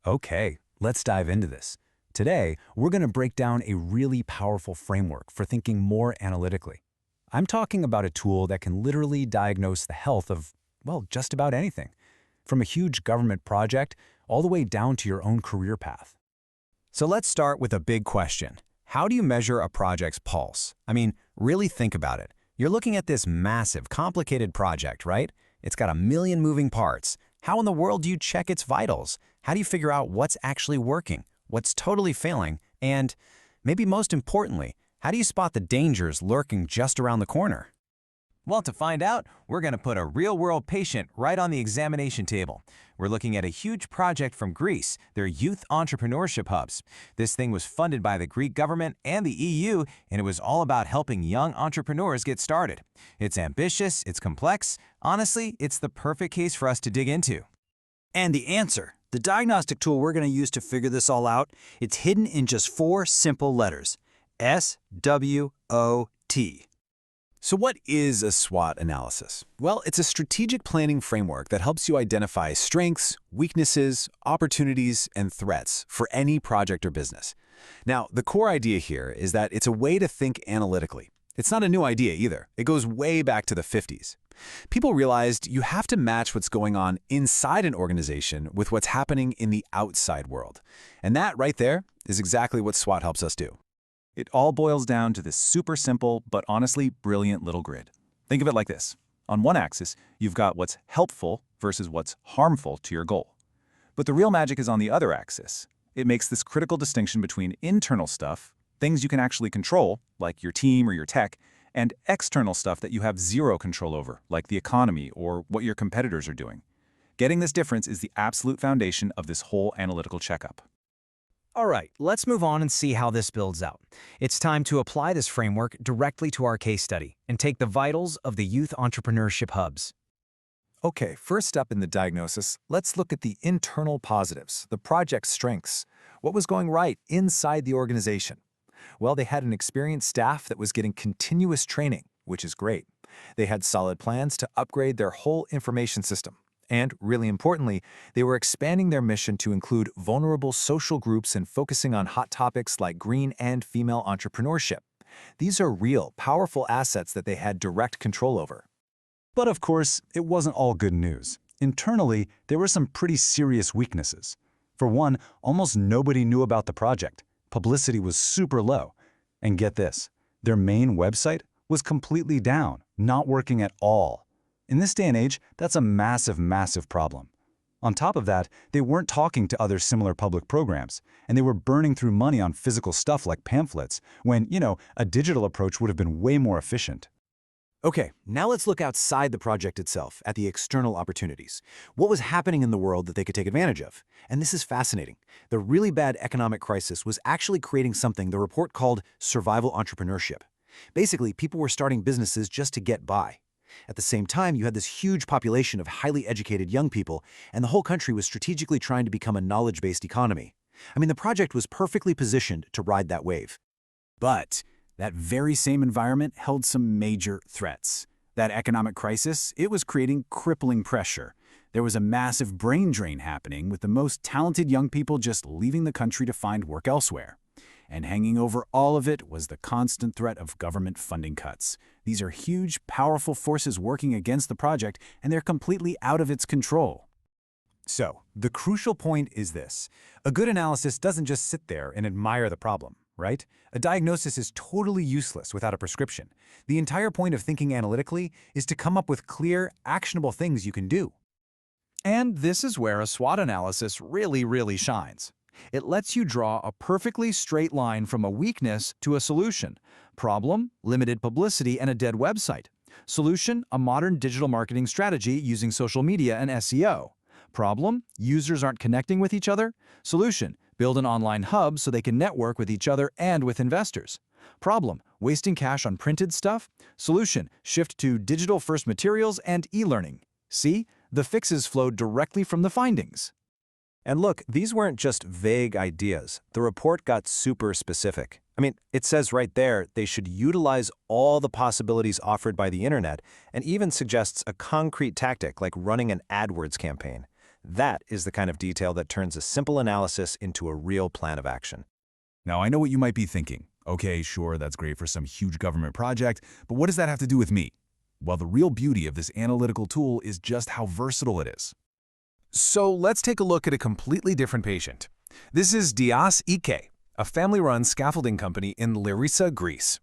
Okay, let's dive into this. Today, we're going to break down a really powerful framework for thinking more analytically. I'm talking about a tool that can literally diagnose the health of, well, just about anything, from a huge government project all the way down to your own career path. So let's start with a big question. How do you measure a project's pulse? I mean, really think about it. You're looking at this massive, complicated project, right? It's got a million moving parts. How in the world do you check its vitals? How do you figure out what's actually working, what's totally failing, and, maybe most importantly, how do you spot the dangers lurking just around the corner? Well, to find out, we're going to put a real-world patient right on the examination table. We're looking at a huge project from Greece, their youth entrepreneurship hubs. This thing was funded by the Greek government and the EU, and it was all about helping young entrepreneurs get started. It's ambitious, it's complex. Honestly, it's the perfect case for us to dig into. And the answer, the diagnostic tool we're going to use to figure this all out, it's hidden in just 4 simple letters. SWOT. So what is a SWOT analysis? Well, it's a strategic planning framework that helps you identify strengths, weaknesses, opportunities, and threats for any project or business. Now, the core idea here is that it's a way to think analytically. It's not a new idea either. It goes way back to the 50s. People realized you have to match what's going on inside an organization with what's happening in the outside world. And that right there is exactly what SWOT helps us do. It all boils down to this super simple, but honestly brilliant little grid. Think of it like this. On one axis, you've got what's helpful versus what's harmful to your goal. But the real magic is on the other axis. It makes this critical distinction between internal stuff, things you can actually control, like your team or your tech, and external stuff that you have zero control over, like the economy or what your competitors are doing. Getting this difference is the absolute foundation of this whole analytical checkup. All right, let's move on and see how this builds out. It's time to apply this framework directly to our case study and take the vitals of the youth entrepreneurship hubs. Okay, first up in the diagnosis, let's look at the internal positives, the project's strengths. What was going right inside the organization? Well, they had an experienced staff that was getting continuous training, which is great. They had solid plans to upgrade their whole information system. And, really importantly, they were expanding their mission to include vulnerable social groups and focusing on hot topics like green and female entrepreneurship. These are real, powerful assets that they had direct control over. But of course, it wasn't all good news. Internally, there were some pretty serious weaknesses. For one, almost nobody knew about the project. Publicity was super low. And get this, their main website was completely down, not working at all. In this day and age, that's a massive, massive problem. On top of that, they weren't talking to other similar public programs, and they were burning through money on physical stuff like pamphlets, when, a digital approach would have been way more efficient. Okay, now let's look outside the project itself, at the external opportunities. What was happening in the world that they could take advantage of? And this is fascinating. The really bad economic crisis was actually creating something the report called survival entrepreneurship. Basically, people were starting businesses just to get by. At the same time, you had this huge population of highly educated young people, and the whole country was strategically trying to become a knowledge-based economy. I mean, the project was perfectly positioned to ride that wave. But that very same environment held some major threats. That economic crisis, it was creating crippling pressure. There was a massive brain drain happening, with the most talented young people just leaving the country to find work elsewhere. And hanging over all of it was the constant threat of government funding cuts. These are huge, powerful forces working against the project, and they're completely out of its control. So, the crucial point is this. A good analysis doesn't just sit there and admire the problem, right? A diagnosis is totally useless without a prescription. The entire point of thinking analytically is to come up with clear, actionable things you can do. And this is where a SWOT analysis really shines. It lets you draw a perfectly straight line from a weakness to a solution. Problem, limited publicity and a dead website. Solution, a modern digital marketing strategy using social media and SEO. Problem, users aren't connecting with each other. Solution, build an online hub so they can network with each other and with investors. Problem, wasting cash on printed stuff. Solution, shift to digital-first materials and e-learning. See, the fixes flowed directly from the findings. And look, these weren't just vague ideas. The report got super specific. I mean, it says right there they should utilize all the possibilities offered by the internet, and even suggests a concrete tactic like running an AdWords campaign. That is the kind of detail that turns a simple analysis into a real plan of action. Now, I know what you might be thinking. Okay, sure, that's great for some huge government project, but what does that have to do with me? Well, the real beauty of this analytical tool is just how versatile it is. So let's take a look at a completely different patient. This is Dias Ike, a family-run scaffolding company in Larissa, Greece.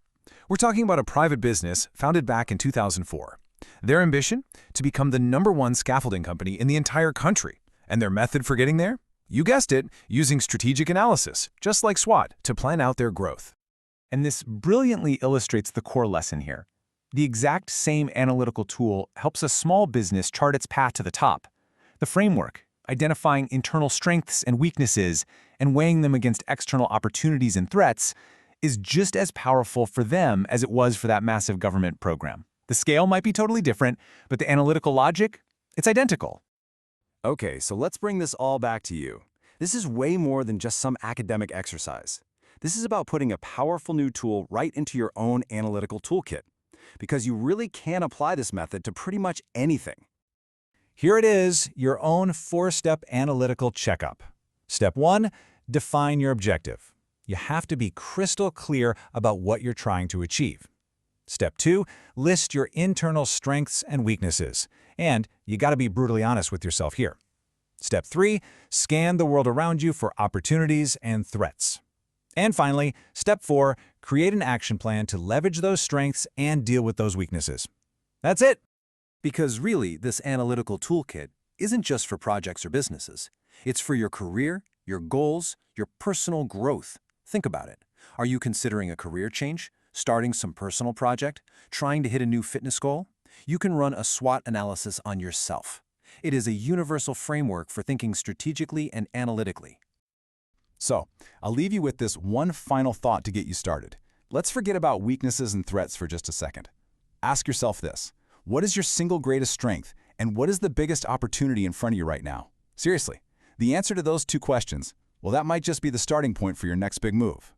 We're talking about a private business founded back in 2004. Their ambition? To become the #1 scaffolding company in the entire country. And their method for getting there? You guessed it, using strategic analysis, just like SWOT, to plan out their growth. And this brilliantly illustrates the core lesson here. The exact same analytical tool helps a small business chart its path to the top. The framework, identifying internal strengths and weaknesses and weighing them against external opportunities and threats, is just as powerful for them as it was for that massive government program. The scale might be totally different, but the analytical logic, it's identical. Okay, so let's bring this all back to you. This is way more than just some academic exercise. This is about putting a powerful new tool right into your own analytical toolkit, because you really can apply this method to pretty much anything. Here it is, your own 4-step analytical checkup. Step 1, define your objective. You have to be crystal clear about what you're trying to achieve. Step 2, list your internal strengths and weaknesses. And you got to be brutally honest with yourself here. Step 3, scan the world around you for opportunities and threats. And finally, Step 4, create an action plan to leverage those strengths and deal with those weaknesses. That's it. Because really, this analytical toolkit isn't just for projects or businesses. It's for your career, your goals, your personal growth. Think about it. Are you considering a career change? Starting some personal project? Trying to hit a new fitness goal? You can run a SWOT analysis on yourself. It is a universal framework for thinking strategically and analytically. So, I'll leave you with this one final thought to get you started. Let's forget about weaknesses and threats for just a second. Ask yourself this: what is your single greatest strength, and what is the biggest opportunity in front of you right now? Seriously, the answer to those 2 questions, well, that might just be the starting point for your next big move.